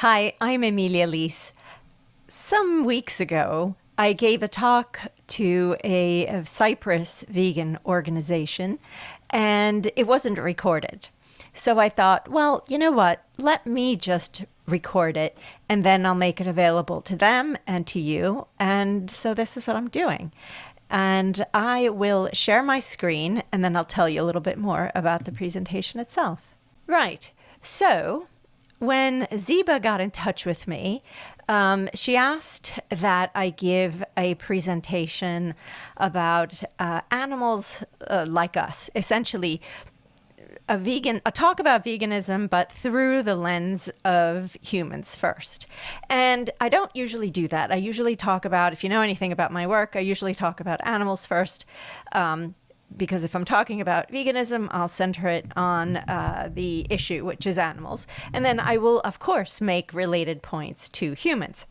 Hi, I'm Emilia Lees. Some weeks ago, I gave a talk to a Cyprus vegan organization, and it wasn't recorded. So I thought, well, you know what? Let me just record it, and then I'll make it available to them and to you. And so this is what I'm doing. And I will share my screen, and then I'll tell you a little bit more about the presentation itself. Right. So when Ziba got in touch with me, she asked that I give a presentation about animals like us, essentially a talk about veganism, but through the lens of humans first. And I don't usually do that. I usually talk about, if you know anything about my work, I usually talk about animals first. Because if I'm talking about veganism, I'll center it on the issue, which is animals. And then I will, of course, make related points to humans.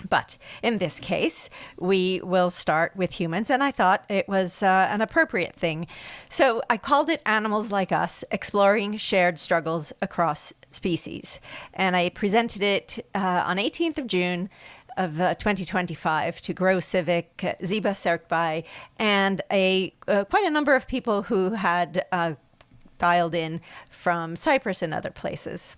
But in this case, we will start with humans, and I thought it was an appropriate thing. So I called it Animals Like Us, Exploring Shared Struggles Across Species. And I presented it on 18th of June of 2025 to Grow Civic, Ziba Serkbay, and quite a number of people who had dialed in from Cyprus and other places.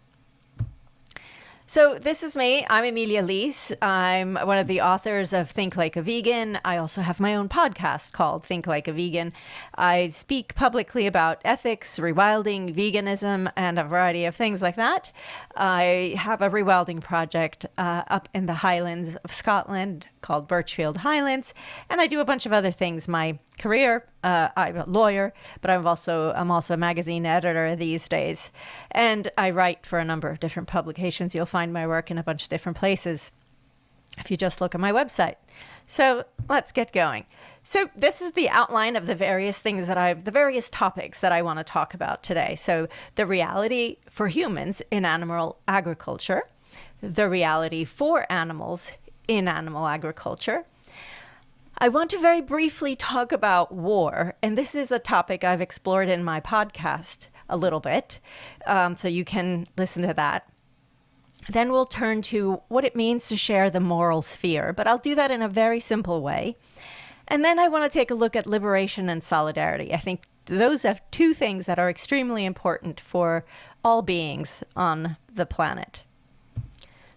So this is me. I'm Emilia Lees. I'm one of the authors of Think Like a Vegan. I also have my own podcast called Think Like a Vegan. I speak publicly about ethics, rewilding, veganism, and a variety of things like that. I have a rewilding project up in the Highlands of Scotland called Birchfield Highlands, and I do a bunch of other things. My career, I'm a lawyer, but I'm also a magazine editor these days, and I write for a number of different publications. You'll find my work in a bunch of different places if you just look at my website. So let's get going. So this is the outline of the various topics that I want to talk about today. So the reality for humans in animal agriculture, the reality for animals in animal agriculture. I want to very briefly talk about war, and this is a topic I've explored in my podcast a little bit, so you can listen to that. Then we'll turn to what it means to share the moral sphere, but I'll do that in a very simple way. And then I want to take a look at liberation and solidarity. I think those are two things that are extremely important for all beings on the planet.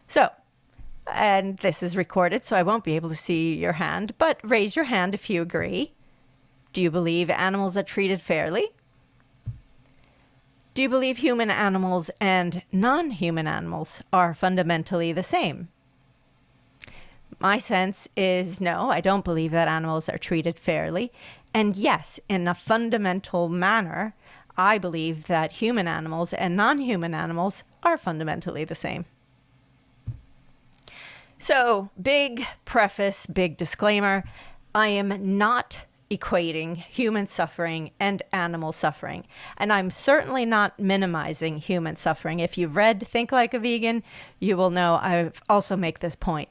So, and this is recorded, so I won't be able to see your hand, but raise your hand if you agree. Do you believe animals are treated fairly? Do you believe human animals and non-human animals are fundamentally the same? My sense is no, I don't believe that animals are treated fairly. And yes, in a fundamental manner, I believe that human animals and non-human animals are fundamentally the same. So, big preface, big disclaimer, I am not equating human suffering and animal suffering. And I'm certainly not minimizing human suffering. If you've read Think Like a Vegan, you will know I also make this point.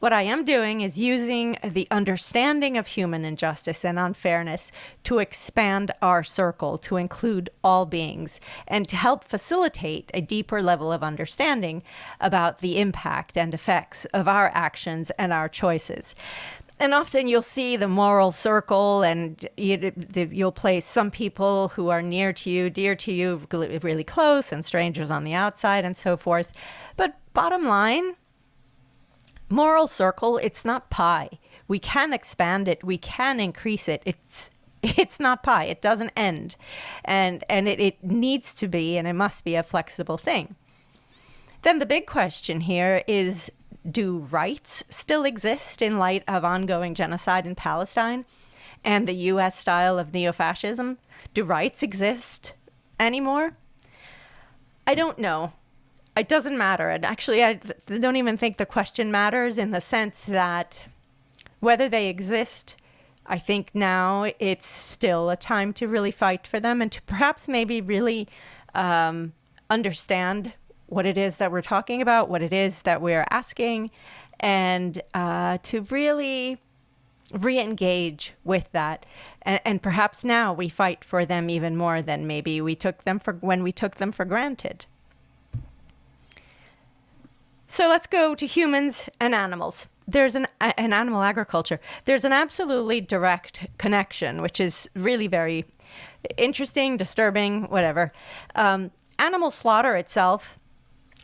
What I am doing is using the understanding of human injustice and unfairness to expand our circle to include all beings and to help facilitate a deeper level of understanding about the impact and effects of our actions and our choices. And often you'll see the moral circle, and you'll place some people who are near to you, dear to you, really close, and strangers on the outside and so forth. But bottom line, moral circle, it's not pie. We can expand it. We can increase it. It's not pie. It doesn't end. And it needs to be, and it must be a flexible thing. Then the big question here is, do rights still exist in light of ongoing genocide in Palestine and the U.S. style of neo-fascism? Do rights exist anymore? I don't know. It doesn't matter. And actually, I don't even think the question matters in the sense that whether they exist, I think now it's still a time to really fight for them and to perhaps maybe really understand what it is that we're talking about, what it is that we're asking, and to really re-engage with that. And perhaps now we fight for them even more than maybe we took them for when we took them for granted. So let's go to humans and animals. There's an animal agriculture. There's an absolutely direct connection, which is really very interesting, disturbing, whatever. Animal slaughter itself,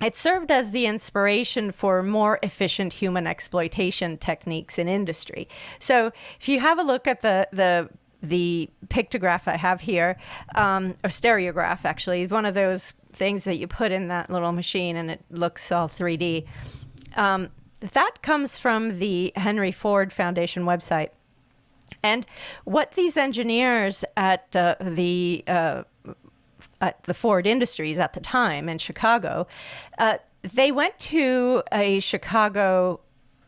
it served as the inspiration for more efficient human exploitation techniques in industry. So if you have a look at the pictograph I have here, or stereograph actually, one of those things that you put in that little machine and it looks all 3D. That comes from the Henry Ford Foundation website. And what these engineers at the Ford Industries at the time in Chicago, they went to a Chicago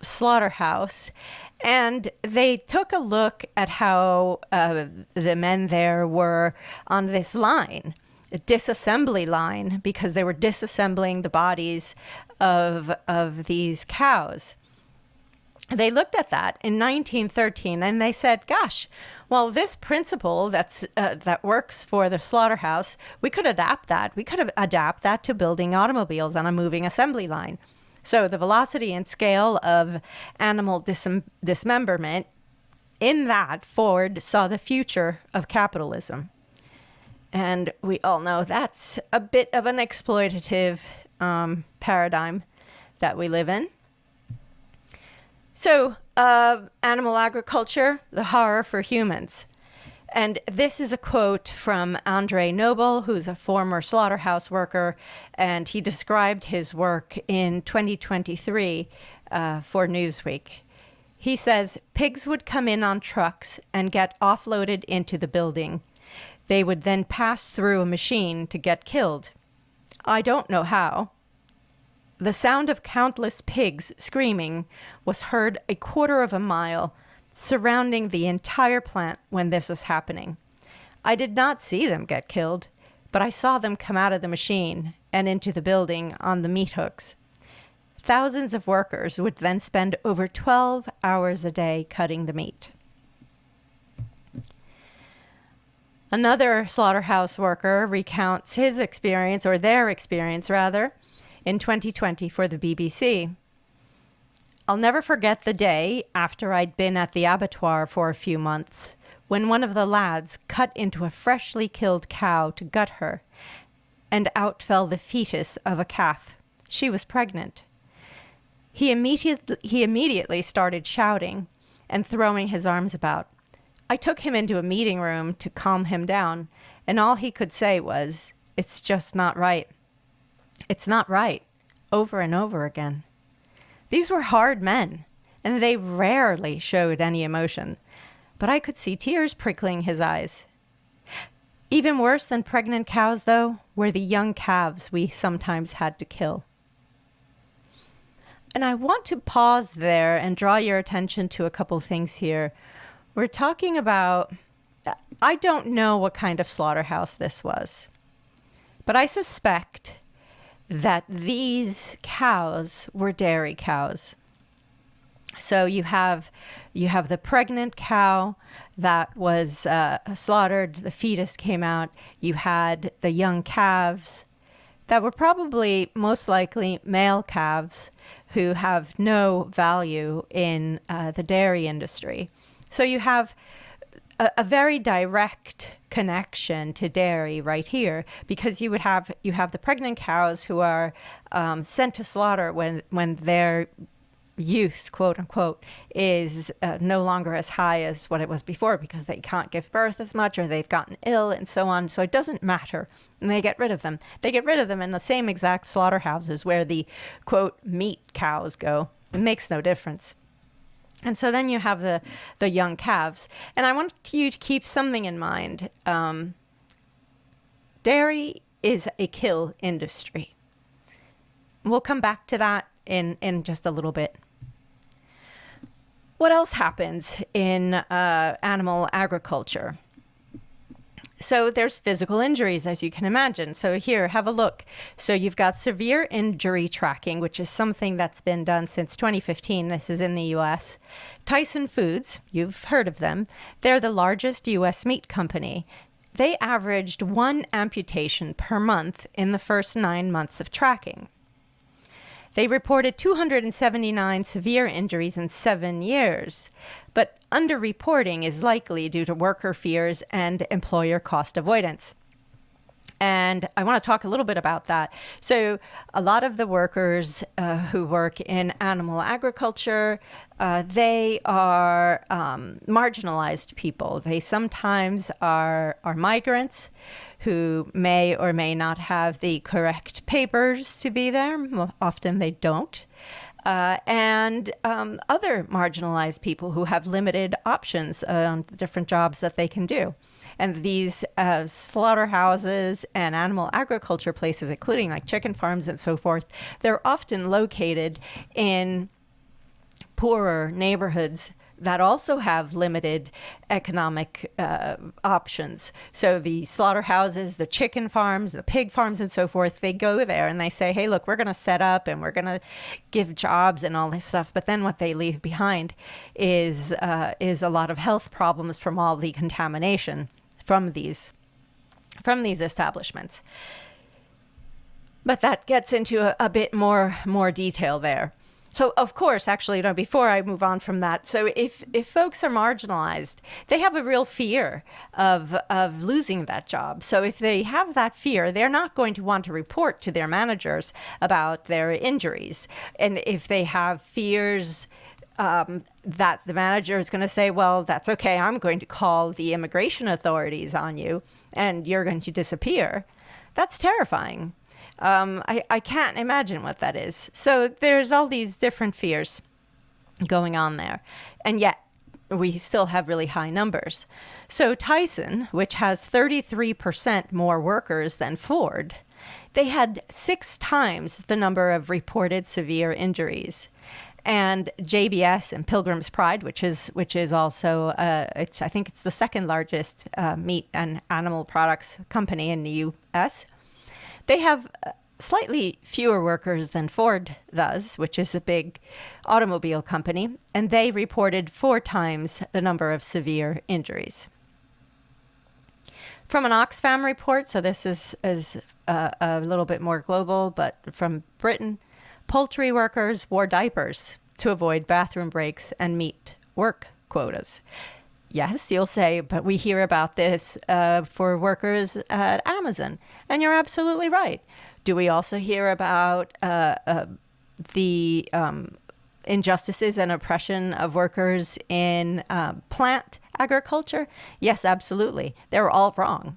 slaughterhouse and they took a look at how the men there were on this line, a disassembly line, because they were disassembling the bodies of these cows. They looked at that in 1913 and they said, gosh, well, this principle that works for the slaughterhouse, we could adapt that. We could adapt that to building automobiles on a moving assembly line. So the velocity and scale of animal dismemberment, in that, Ford saw the future of capitalism. And we all know that's a bit of an exploitative paradigm that we live in. So, animal agriculture, the horror for humans. And this is a quote from Andre Noble, who's a former slaughterhouse worker, and he described his work in 2023 for Newsweek. He says, pigs would come in on trucks and get offloaded into the building. They would then pass through a machine to get killed. I don't know how. The sound of countless pigs screaming was heard a quarter of a mile, surrounding the entire plant when this was happening. I did not see them get killed, but I saw them come out of the machine and into the building on the meat hooks. Thousands of workers would then spend over 12 hours a day cutting the meat. Another slaughterhouse worker recounts his experience, or their experience rather, in 2020 for the BBC. I'll never forget the day after I'd been at the abattoir for a few months, when one of the lads cut into a freshly killed cow to gut her, and out fell the fetus of a calf. She was pregnant. He immediately started shouting and throwing his arms about. I took him into a meeting room to calm him down, and all he could say was, "It's just not right. It's not right," over and over again. These were hard men, and they rarely showed any emotion, but I could see tears prickling his eyes. Even worse than pregnant cows, though, were the young calves we sometimes had to kill. And I want to pause there and draw your attention to a couple things here. We're talking about, I don't know what kind of slaughterhouse this was, but I suspect that these cows were dairy cows. So you have the pregnant cow that was slaughtered, the fetus came out. You had the young calves that were probably most likely male calves who have no value in the dairy industry. So you have a very direct connection to dairy right here, because you have the pregnant cows who are sent to slaughter when their use, quote unquote, is no longer as high as what it was before, because they can't give birth as much, or they've gotten ill and so on. So it doesn't matter, and they get rid of them. They get rid of them in the same exact slaughterhouses where the quote meat cows go. It makes no difference. And so then you have the young calves. And I want you to keep something in mind. Dairy is a kill industry. We'll come back to that in just a little bit. What else happens in animal agriculture? So there's physical injuries, as you can imagine. So here, have a look. So you've got severe injury tracking, which is something that's been done since 2015. This is in the U.S. Tyson Foods, you've heard of them. They're the largest U.S. meat company. They averaged 1 amputation per month in the first 9 months of tracking. They reported 279 severe injuries in 7 years. But underreporting is likely due to worker fears and employer cost avoidance. And I want to talk a little bit about that. So a lot of the workers who work in animal agriculture, they are marginalized people. They sometimes are migrants who may or may not have the correct papers to be there. Often they don't. And other marginalized people who have limited options on different jobs that they can do. And these slaughterhouses and animal agriculture places, including like chicken farms and so forth, they're often located in poorer neighborhoods that also have limited economic options. So the slaughterhouses, the chicken farms, the pig farms and so forth, they go there and they say, hey, look, we're going to set up and we're going to give jobs and all this stuff. But then what they leave behind is a lot of health problems from all the contamination from these establishments. But that gets into a bit more detail there. So, of course, actually, before I move on from that, so if folks are marginalized, they have a real fear of losing that job. So if they have that fear, they're not going to want to report to their managers about their injuries. And if they have fears that the manager is going to say, well, that's okay, I'm going to call the immigration authorities on you and you're going to disappear, that's terrifying. I can't imagine what that is. So there's all these different fears going on there. And yet we still have really high numbers. So Tyson, which has 33% more workers than Ford, they had 6 times the number of reported severe injuries. And JBS and Pilgrim's Pride, which is also I think it's the second largest meat and animal products company in the U.S. They have slightly fewer workers than Ford does, which is a big automobile company, and they reported 4 times the number of severe injuries. From an Oxfam report, so this is a little bit more global, but from Britain, poultry workers wore diapers to avoid bathroom breaks and meet work quotas. Yes, you'll say, but we hear about this for workers at Amazon. And you're absolutely right. Do we also hear about the injustices and oppression of workers in plant agriculture? Yes, absolutely. They're all wrong.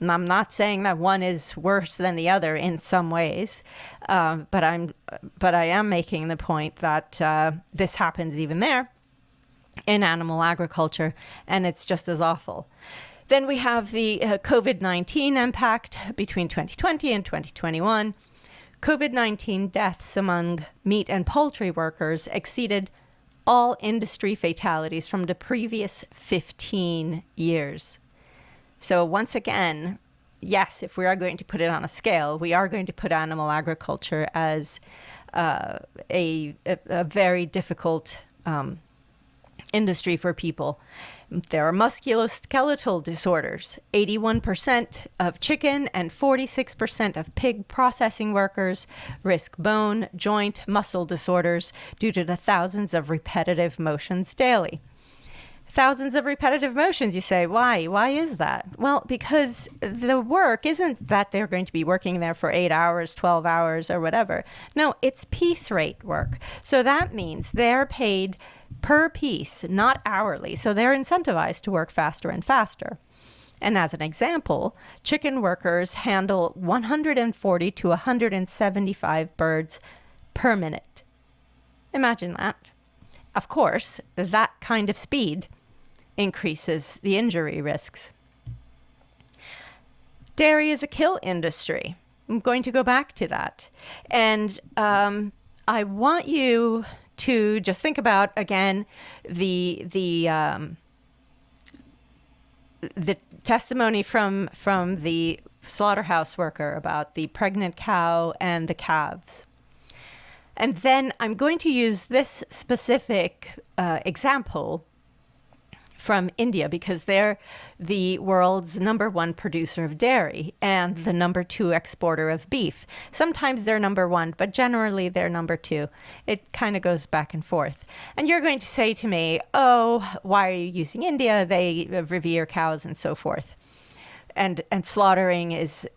And I'm not saying that one is worse than the other in some ways, but I am making the point that this happens even there in animal agriculture, and it's just as awful. Then we have the COVID-19 impact between 2020 and 2021. COVID-19 deaths among meat and poultry workers exceeded all industry fatalities from the previous 15 years. So once again, yes, if we are going to put it on a scale, we are going to put animal agriculture as a very difficult industry for people. There are musculoskeletal disorders. 81% of chicken and 46% of pig processing workers risk bone, joint, muscle disorders due to the thousands of repetitive motions daily. Thousands of repetitive motions, you say. Why? Why is that? Well, because the work isn't that they're going to be working there for 8 hours, 12 hours, or whatever. No, it's piece rate work. So that means they're paid per piece, not hourly. So they're incentivized to work faster and faster. And as an example, chicken workers handle 140 to 175 birds per minute. Imagine that. Of course, that kind of speed increases the injury risks. Dairy is a kill industry. I'm going to go back to that. And I want you to just think about, again, the testimony from the slaughterhouse worker about the pregnant cow and the calves. And then I'm going to use this specific example from India because they're the world's #1 producer of dairy and the #2 exporter of beef. Sometimes they're #1, but generally they're #2. It kind of goes back and forth. And you're going to say to me, oh, why are you using India? They revere cows and so forth. And slaughtering is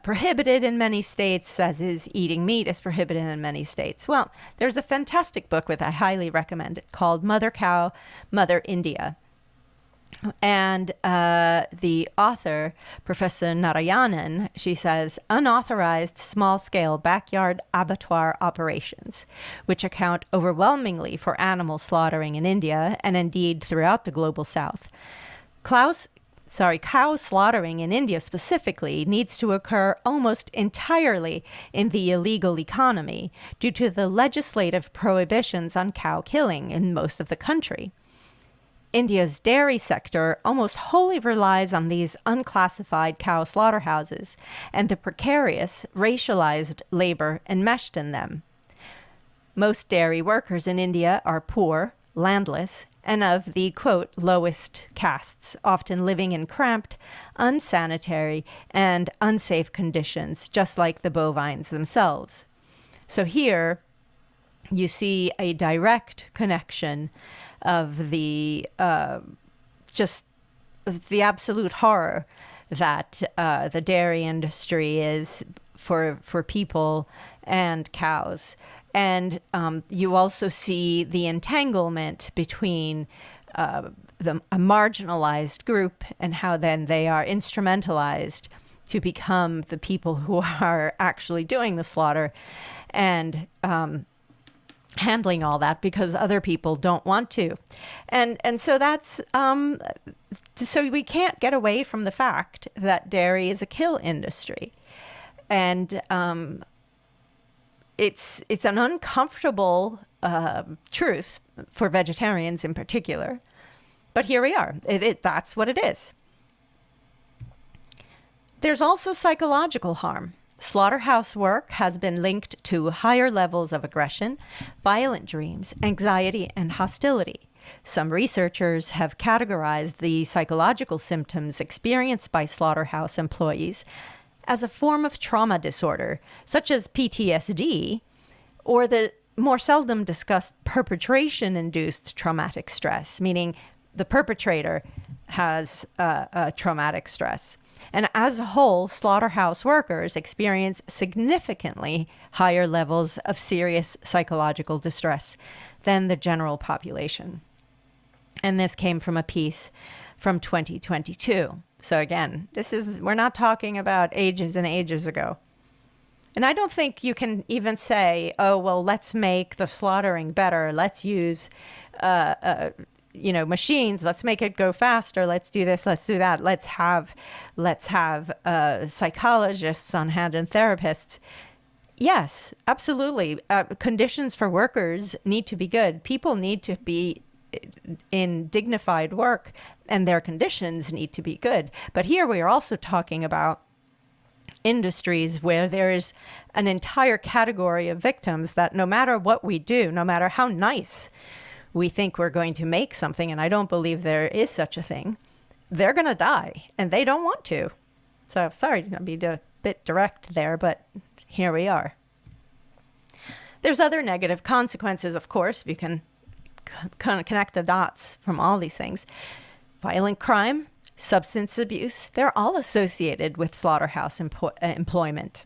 prohibited in many states, as is eating meat is prohibited in many states. Well, there's a fantastic book which I highly recommend called Mother Cow, Mother India. And the author, Professor Narayanan, she says, unauthorized small-scale backyard abattoir operations, which account overwhelmingly for animal slaughtering in India and indeed throughout the global south. Cow slaughtering in India specifically needs to occur almost entirely in the illegal economy due to the legislative prohibitions on cow killing in most of the country. India's dairy sector almost wholly relies on these unclassified cow slaughterhouses and the precarious, racialized labor enmeshed in them. Most dairy workers in India are poor, landless, and of the, quote, lowest castes, often living in cramped, unsanitary, and unsafe conditions, just like the bovines themselves. So here you see a direct connection of the just the absolute horror that the dairy industry is for people and cows. And you also see the entanglement between a marginalized group and how then they are instrumentalized to become the people who are actually doing the slaughter and handling all that because other people don't want to. And so that's so we can't get away from the fact that dairy is a kill industry. And it's an uncomfortable truth for vegetarians in particular, but here we are. That's what it is. There's also psychological harm. Slaughterhouse work has been linked to higher levels of aggression, violent dreams, anxiety, and hostility. Some researchers have categorized the psychological symptoms experienced by slaughterhouse employees as a form of trauma disorder, such as PTSD, or the more seldom discussed perpetration-induced traumatic stress, meaning the perpetrator has a traumatic stress. And as a whole, slaughterhouse workers experience significantly higher levels of serious psychological distress than the general population. And this came from a piece from 2022. So again, we're not talking about ages and ages ago. And I don't think you can even say, oh, well, let's make the slaughtering better. Let's use, machines. Let's make it go faster. Let's do this. Let's do that. Let's have psychologists on hand and therapists. Yes, absolutely. Conditions for workers need to be good. People need to be in dignified work and their conditions need to be good. But here we are also talking about industries where there is an entire category of victims that no matter what we do, no matter how nice we think we're going to make something, and I don't believe there is such a thing, they're going to die and they don't want to. So sorry to be a bit direct there, but here we are. There's other negative consequences, of course. You can kind of connect the dots from all these things. Violent crime, substance abuse, they're all associated with slaughterhouse employment.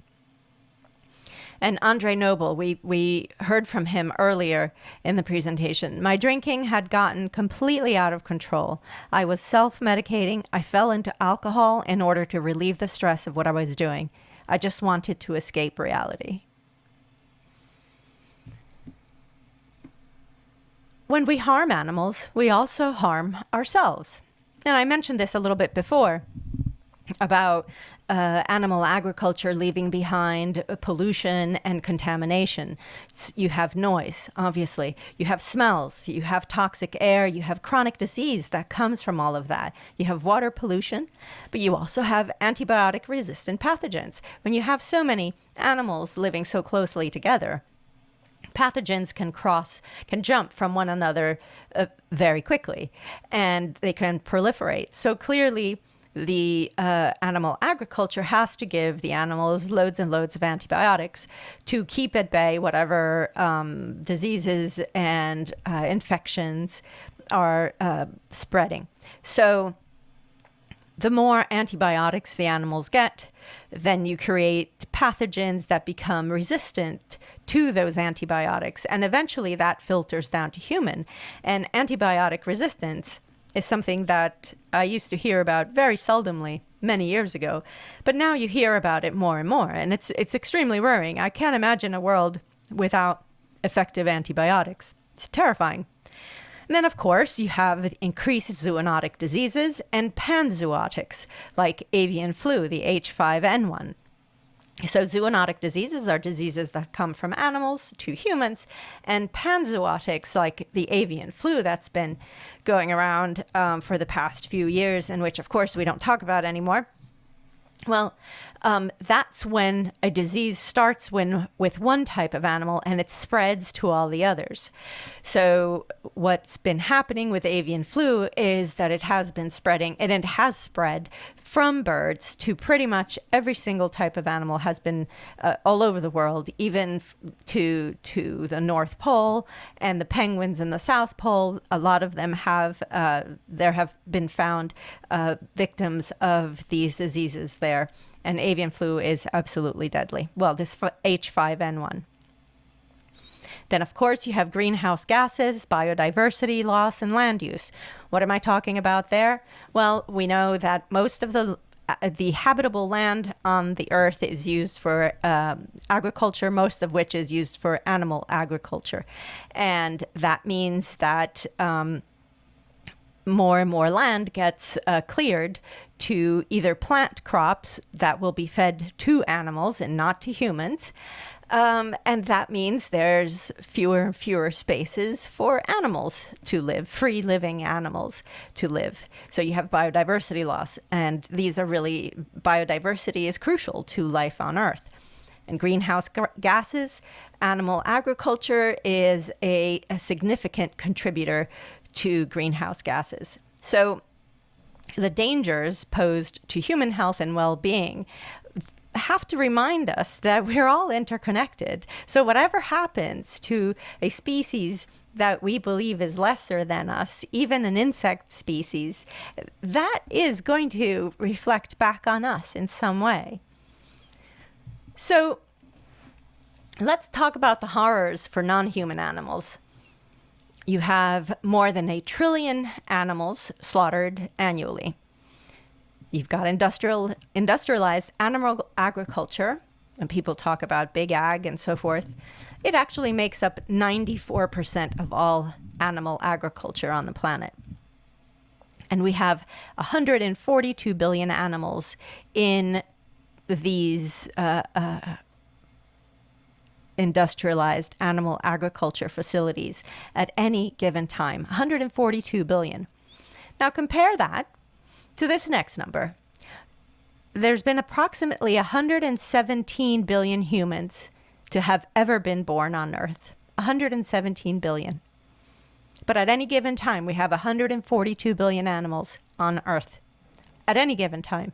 And Andre Noble, we heard from him earlier in the presentation. My drinking had gotten completely out of control. I was self-medicating. I fell into alcohol in order to relieve the stress of what I was doing. I just wanted to escape reality. When we harm animals, we also harm ourselves. And I mentioned this a little bit before about animal agriculture leaving behind pollution and contamination. You have noise, obviously. You have smells. You have toxic air. You have chronic disease that comes from all of that. You have water pollution, but you also have antibiotic-resistant pathogens. When you have so many animals living so closely together, Pathogens can jump from one another very quickly, and they can proliferate. So clearly, the animal agriculture has to give the animals loads and loads of antibiotics to keep at bay whatever diseases and infections are spreading. So the more antibiotics the animals get, then you create pathogens that become resistant to those antibiotics. And eventually that filters down to human. And antibiotic resistance is something that I used to hear about very seldomly many years ago. But now you hear about it more and more. And it's extremely worrying. I can't imagine a world without effective antibiotics. It's terrifying. And then, of course, you have increased zoonotic diseases and panzootics, like avian flu, the H5N1. So zoonotic diseases are diseases that come from animals to humans, and panzootics, like the avian flu that's been going around for the past few years, and which, of course, we don't talk about anymore. Well, that's when a disease starts with one type of animal and it spreads to all the others. So what's been happening with avian flu is that it has been spreading, and it has spread from birds to pretty much every single type of animal, has been all over the world, even to the North Pole and the penguins in the South Pole. A lot of them there have been found victims of these diseases there. And avian flu is absolutely deadly. Well, this H5N1. Then, of course, you have greenhouse gases, biodiversity loss, and land use. What am I talking about there? Well, we know that most of the habitable land on the earth is used for agriculture, most of which is used for animal agriculture. And that means that more and more land gets cleared to either plant crops that will be fed to animals and not to humans. And that means there's fewer and fewer spaces for animals to live, free living animals to live. So you have biodiversity loss. And biodiversity is crucial to life on Earth. And greenhouse gases, animal agriculture is a significant contributor to greenhouse gases. So the dangers posed to human health and well-being have to remind us that we're all interconnected. So whatever happens to a species that we believe is lesser than us, even an insect species, that is going to reflect back on us in some way. So let's talk about the horrors for non-human animals. You have more than 1 trillion animals slaughtered annually. You've got industrialized animal agriculture, and people talk about big ag and so forth. It actually makes up 94% of all animal agriculture on the planet. And we have 142 billion animals in these industrialized animal agriculture facilities at any given time. 142 billion. Now compare that to this next number. There's been approximately 117 billion humans to have ever been born on Earth. 117 billion. But at any given time, we have 142 billion animals on Earth. At any given time.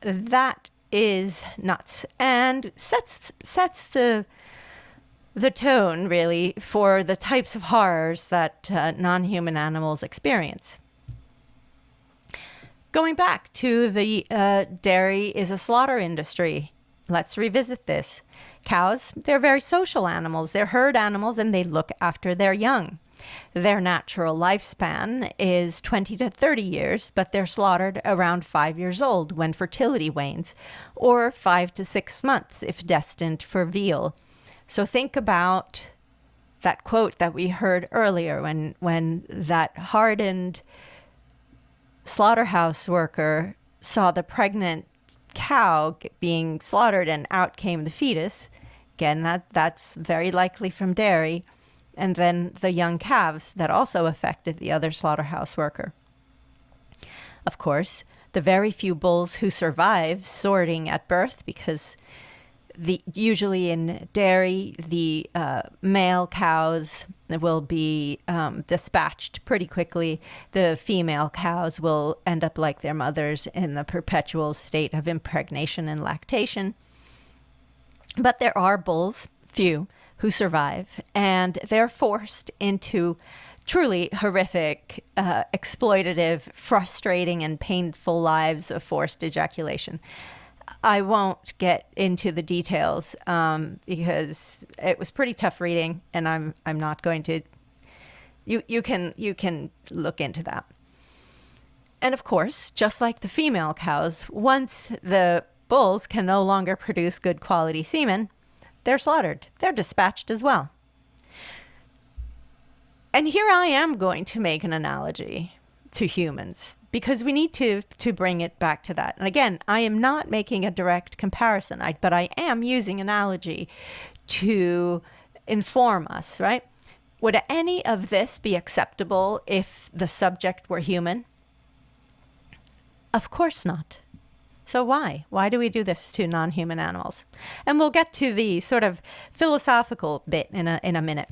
That is nuts, and sets the tone, really, for the types of horrors that non-human animals experience. Going back to the dairy is a slaughter industry. Let's revisit this. Cows, they're very social animals. They're herd animals, and they look after their young. Their natural lifespan is 20 to 30 years, but they're slaughtered around 5 years old when fertility wanes, or 5 to 6 months if destined for veal. So think about that quote that we heard earlier when that hardened slaughterhouse worker saw the pregnant cow being slaughtered and out came the fetus. Again, that's very likely from dairy. And then the young calves that also affected the other slaughterhouse worker. Of course, the very few bulls who survive sorting at birth, because Usually in dairy, the male cows will be dispatched pretty quickly. The female cows will end up like their mothers in the perpetual state of impregnation and lactation. But there are bulls, few, who survive, and they're forced into truly horrific, exploitative, frustrating, and painful lives of forced ejaculation. I won't get into the details because it was pretty tough reading, and I'm not going to. You can look into that. And of course, just like the female cows, once the bulls can no longer produce good quality semen, they're slaughtered. They're dispatched as well. And here I am going to make an analogy to humans, because we need to bring it back to that. And again, I am not making a direct comparison, but I am using analogy to inform us, right? Would any of this be acceptable if the subject were human? Of course not. So why? Why do we do this to non-human animals? And we'll get to the sort of philosophical bit in a minute.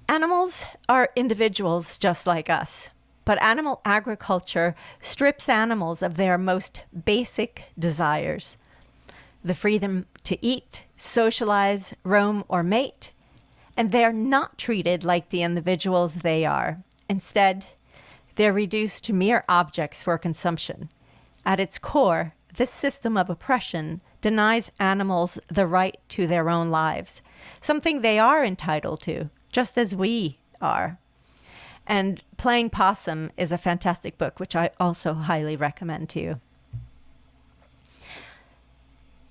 Animals are individuals just like us. But animal agriculture strips animals of their most basic desires: the freedom to eat, socialize, roam, or mate. And they're not treated like the individuals they are. Instead, they're reduced to mere objects for consumption. At its core, this system of oppression denies animals the right to their own lives, something they are entitled to, just as we are. And Playing Possum is a fantastic book, which I also highly recommend to you.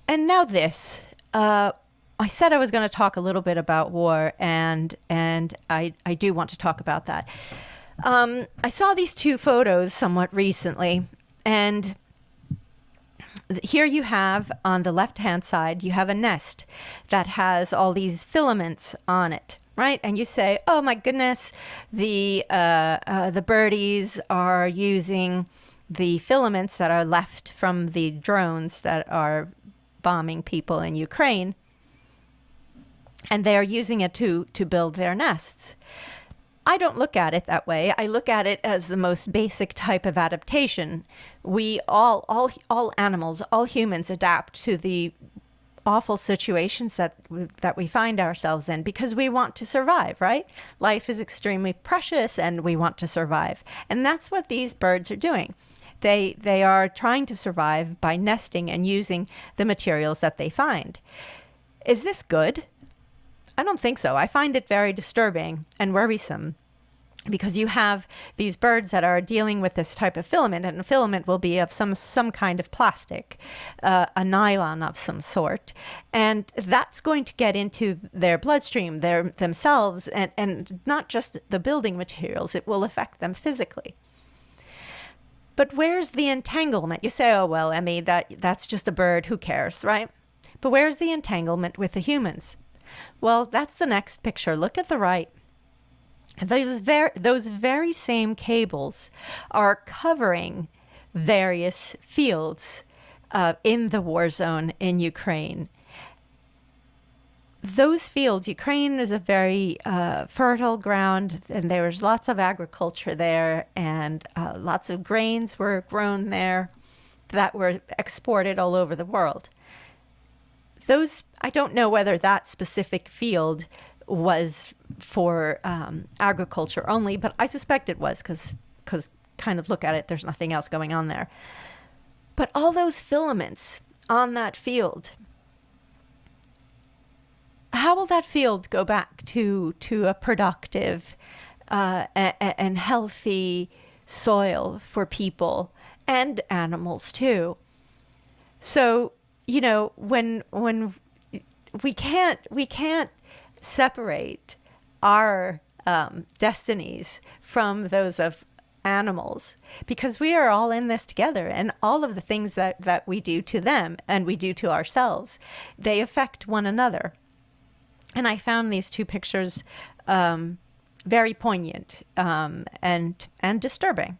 And now this. I said I was going to talk a little bit about war, and I do want to talk about that. I saw these two photos somewhat recently, and here you have, on the left-hand side, you have a nest that has all these filaments on it. Right? And you say, oh my goodness, the birdies are using the filaments that are left from the drones that are bombing people in Ukraine, and they're using it to build their nests. I don't look at it that way. I look at it as the most basic type of adaptation. We all animals, all humans adapt to the awful situations that we find ourselves in because we want to survive, right? Life is extremely precious and we want to survive. And that's what these birds are doing. They are trying to survive by nesting and using the materials that they find. Is this good? I don't think so. I find it very disturbing and worrisome, because you have these birds that are dealing with this type of filament, and the filament will be of some kind of plastic, a nylon of some sort, and that's going to get into their bloodstream, themselves, and not just the building materials. It will affect them physically. But where's the entanglement? You say, oh, well, Emmy, that's just a bird. Who cares, right? But where's the entanglement with the humans? Well, that's the next picture. Look at the right. Those very same cables are covering various fields in the war zone in Ukraine. Those fields, Ukraine is a very fertile ground, and there was lots of agriculture there, and lots of grains were grown there that were exported all over the world. I don't know whether that specific field was for agriculture only, but I suspect it was, because kind of look at it, there's nothing else going on there. But all those filaments on that field, how will that field go back to a productive and healthy soil for people and animals too? So, you know, when we can't separate our destinies from those of animals, because we are all in this together, and all of the things that we do to them and we do to ourselves, they affect one another. And I found these two pictures very poignant and disturbing.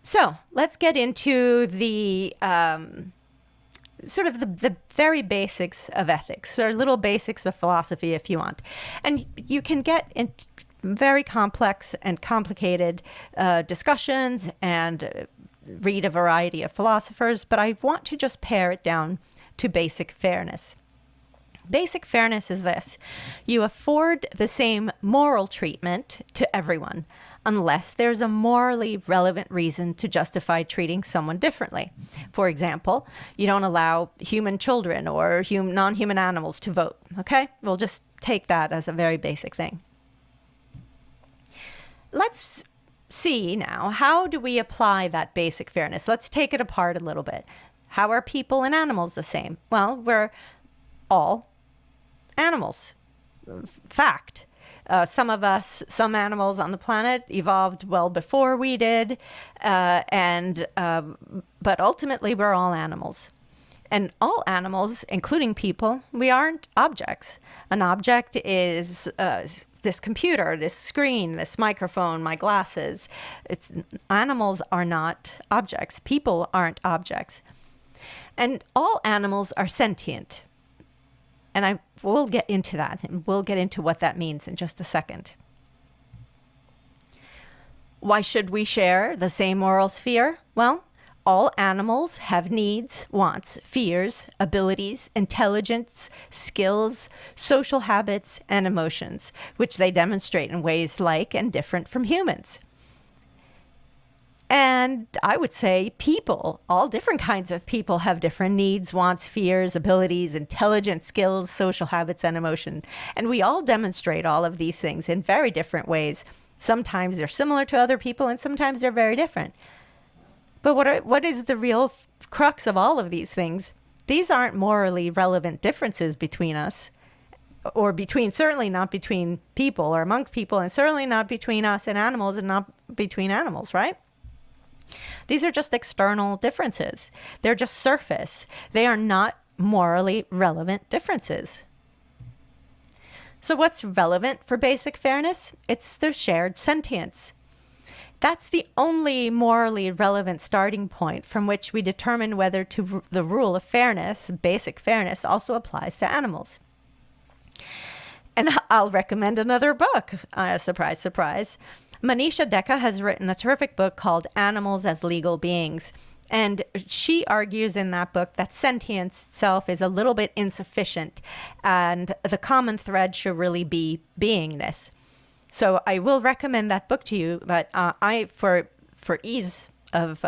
So let's get into the sort of the very basics of ethics, or little basics of philosophy if you want. And you can get into very complex and complicated discussions and read a variety of philosophers, but I want to just pare it down to basic fairness. Basic fairness is this: you afford the same moral treatment to everyone unless there's a morally relevant reason to justify treating someone differently. For example, you don't allow human children or non-human animals to vote. Okay? We'll just take that as a very basic thing. Let's see now, how do we apply that basic fairness? Let's take it apart a little bit. How are people and animals the same? Well, we're all animals. Fact. Some animals on the planet evolved well before we did, but ultimately we're all animals. And all animals, including people, we aren't objects. An object is this computer, this screen, this microphone, my glasses. Animals are not objects. People aren't objects. And all animals are sentient. And we'll get into that, and we'll get into what that means in just a second. Why should we share the same moral sphere? Well, all animals have needs, wants, fears, abilities, intelligence, skills, social habits, and emotions, which they demonstrate in ways like and different from humans. And I would say people, all different kinds of people, have different needs, wants, fears, abilities, intelligence, skills, social habits, and emotion. And we all demonstrate all of these things in very different ways. Sometimes they're similar to other people, and sometimes they're very different. But what is the real crux of all of these things? These aren't morally relevant differences between us, or certainly not between people or among people, and certainly not between us and animals, and not between animals, right? These are just external differences. They're just surface. They are not morally relevant differences. So what's relevant for basic fairness? It's the shared sentience. That's the only morally relevant starting point from which we determine whether the rule of fairness, basic fairness, also applies to animals. And I'll recommend another book. Surprise, surprise. Manisha Dekka has written a terrific book called Animals as Legal Beings. And she argues in that book that sentience itself is a little bit insufficient, and the common thread should really be beingness. So I will recommend that book to you, but for ease of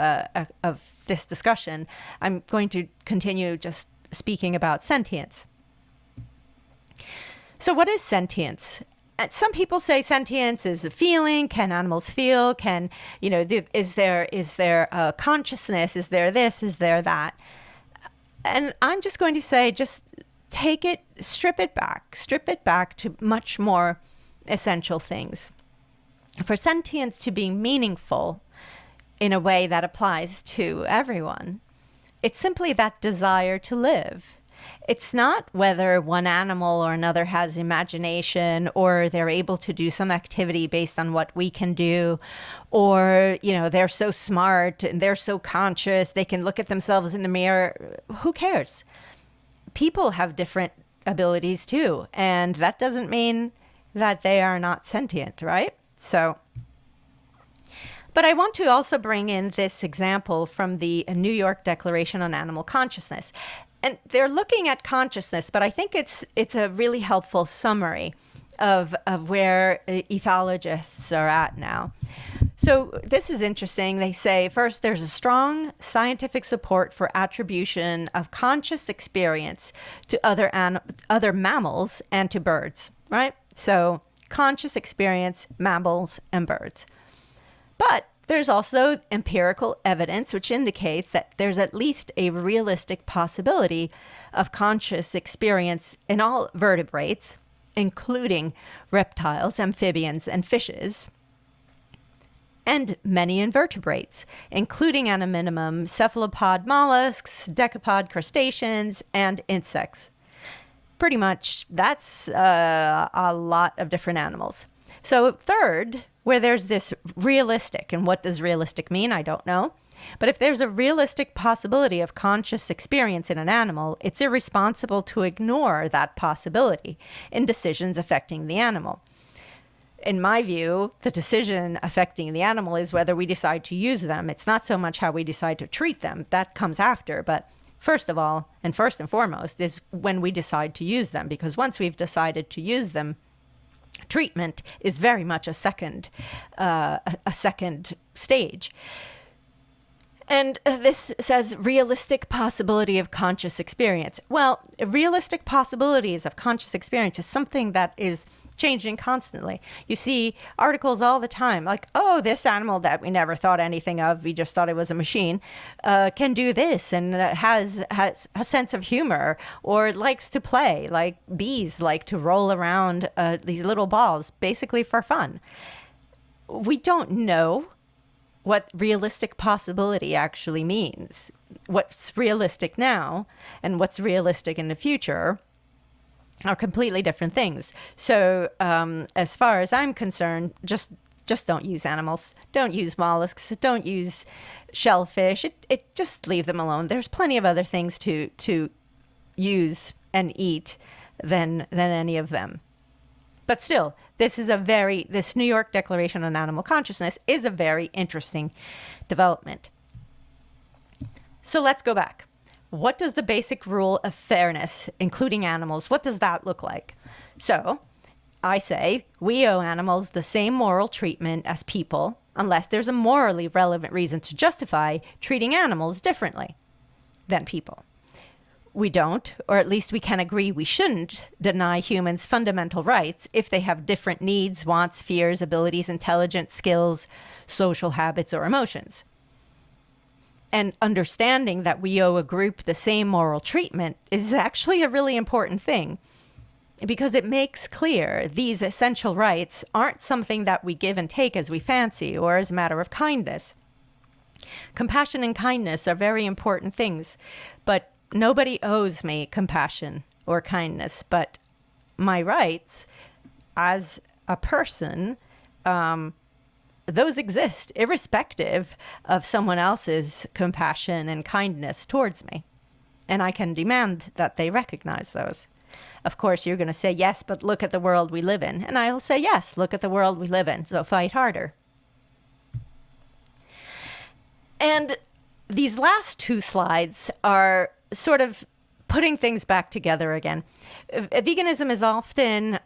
this discussion, I'm going to continue just speaking about sentience. So what is sentience? Some people say sentience is a feeling. Can animals feel? Is there a consciousness? Is there this? Is there that? And I'm just going to say, just strip it back to much more essential things. For sentience to be meaningful in a way that applies to everyone, it's simply that desire to live. It's not whether one animal or another has imagination, or they're able to do some activity based on what we can do, or, they're so smart and they're so conscious, they can look at themselves in the mirror. Who cares? People have different abilities too, and that doesn't mean that they are not sentient, right? But I want to also bring in this example from the New York Declaration on Animal Consciousness. And they're looking at consciousness, but I think it's a really helpful summary of where ethologists are at now. So this is interesting. They say, first, there's a strong scientific support for attribution of conscious experience to other mammals and to birds, right? So conscious experience, mammals, and birds. But there's also empirical evidence which indicates that there's at least a realistic possibility of conscious experience in all vertebrates, including reptiles, amphibians, and fishes, and many invertebrates, including at a minimum cephalopod mollusks, decapod crustaceans, and insects. Pretty much that's a lot of different animals. So third, where there's this realistic, and what does realistic mean? I don't know. But if there's a realistic possibility of conscious experience in an animal, it's irresponsible to ignore that possibility in decisions affecting the animal. In my view, the decision affecting the animal is whether we decide to use them. It's not so much how we decide to treat them. That comes after. But first of all, and first and foremost, is when we decide to use them. Because once we've decided to use them, treatment is very much a second stage. And this says realistic possibility of conscious experience. Well, realistic possibilities of conscious experience is something that is changing constantly. You see articles all the time like, oh, this animal that we never thought anything of, we just thought it was a machine, can do this and has a sense of humor or likes to play, like bees like to roll around these little balls basically for fun. We don't know what realistic possibility actually means. What's realistic now and what's realistic in the future are completely different things. So as far as I'm concerned, just don't use animals. Don't use mollusks. Don't use shellfish. It just leave them alone. There's plenty of other things to use and eat than any of them. But still, this New York Declaration on Animal Consciousness is a very interesting development. So let's go back. What does the basic rule of fairness, including animals, what does that look like? So I say we owe animals the same moral treatment as people, unless there's a morally relevant reason to justify treating animals differently than people. We don't, or at least we can agree we shouldn't, deny humans fundamental rights if they have different needs, wants, fears, abilities, intelligence, skills, social habits, or emotions. And understanding that we owe a group the same moral treatment is actually a really important thing, because it makes clear these essential rights aren't something that we give and take as we fancy or as a matter of kindness. Compassion and kindness are very important things, but nobody owes me compassion or kindness. But my rights as a person, those exist irrespective of someone else's compassion and kindness towards me. And I can demand that they recognize those. Of course, you're going to say, yes, but look at the world we live in. And I'll say, yes, look at the world we live in. So fight harder. And these last two slides are sort of putting things back together again. Veganism is often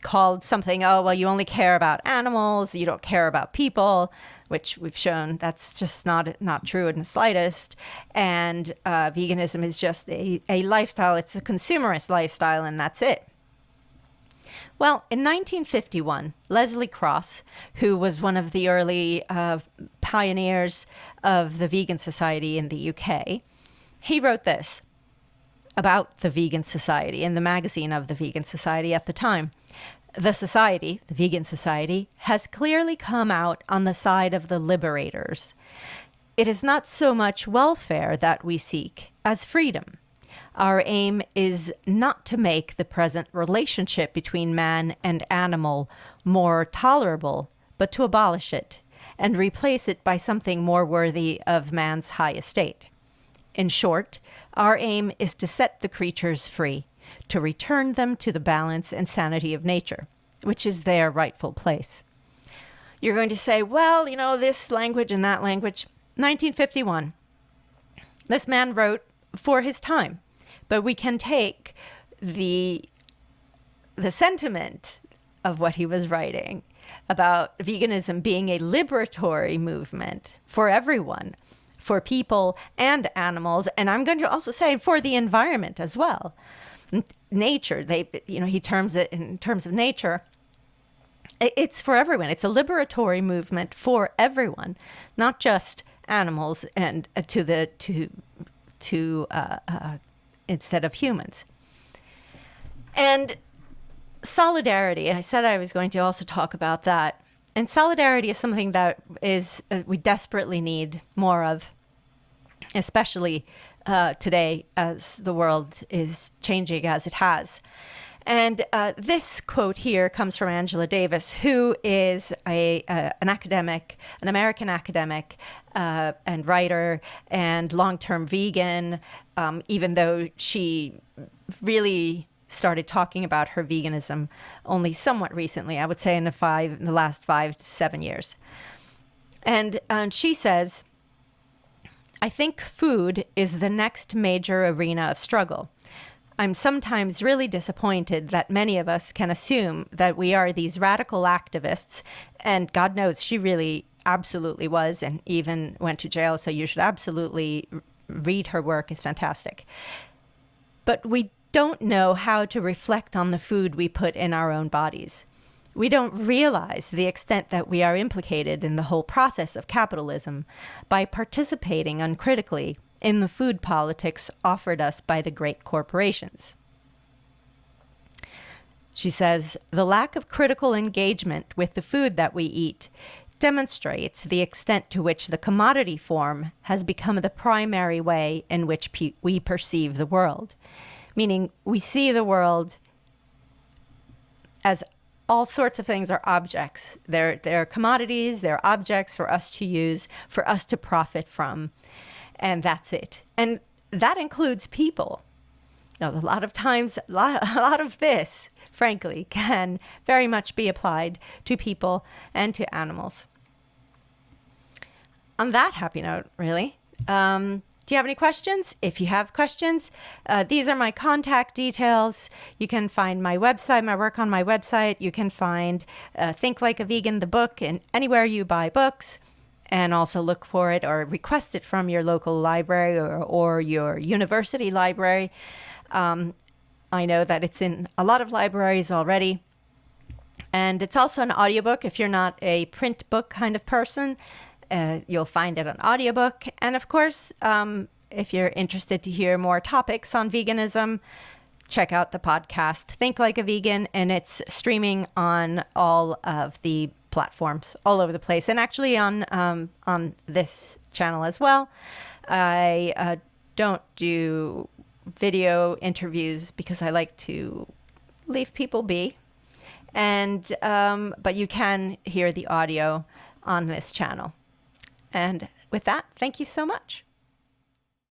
called something, oh, well, you only care about animals, you don't care about people, which we've shown that's just not true in the slightest. And veganism is just a lifestyle. It's a consumerist lifestyle, and that's it. Well, in 1951, Leslie Cross, who was one of the early pioneers of the Vegan Society in the UK, he wrote this about the Vegan Society in the magazine of the Vegan Society at the time. The society, the Vegan Society, has clearly come out on the side of the liberators. It is not so much welfare that we seek as freedom. Our aim is not to make the present relationship between man and animal more tolerable, but to abolish it and replace it by something more worthy of man's high estate. In short, our aim is to set the creatures free, to return them to the balance and sanity of nature, which is their rightful place. You're going to say, well, this language and that language. 1951. This man wrote for his time, but we can take the sentiment of what he was writing about veganism being a liberatory movement for everyone, for people and animals, and I'm going to also say for the environment as well. Nature, he terms it in terms of nature. It's for everyone. It's a liberatory movement for everyone, not just animals and instead of humans. And solidarity, I said I was going to also talk about that. And solidarity is something that we desperately need more of, especially today as the world is changing as it has. And this quote here comes from Angela Davis, who is an academic, an American academic and writer and long-term vegan, even though she really started talking about her veganism only somewhat recently, I would say in the last 5 to 7 years. And she says, I think food is the next major arena of struggle. I'm sometimes really disappointed that many of us can assume that we are these radical activists, and God knows she really absolutely was, and even went to jail, so you should absolutely read her work. It's fantastic. But we don't know how to reflect on the food we put in our own bodies. We don't realize the extent that we are implicated in the whole process of capitalism by participating uncritically in the food politics offered us by the great corporations. She says, the lack of critical engagement with the food that we eat demonstrates the extent to which the commodity form has become the primary way in which we perceive the world. Meaning, we see the world as all sorts of things are objects. They're commodities, they're objects for us to use, for us to profit from. And that's it. And that includes people. Now, a lot of times, a lot of this, frankly, can very much be applied to people and to animals. On that happy note, really, do you have any questions? If you have questions, these are my contact details. You can find my website, my work on my website. You can find Think Like a Vegan, the book, and anywhere you buy books. And also look for it or request it from your local library or your university library. I know that it's in a lot of libraries already. And it's also an audiobook. If you're not a print book kind of person, you'll find it on audiobook. And of course, if you're interested to hear more topics on veganism, check out the podcast Think Like a Vegan, and it's streaming on all of the platforms all over the place, and actually on this channel as well. I don't do video interviews because I like to leave people be, and but you can hear the audio on this channel. And with that, thank you so much.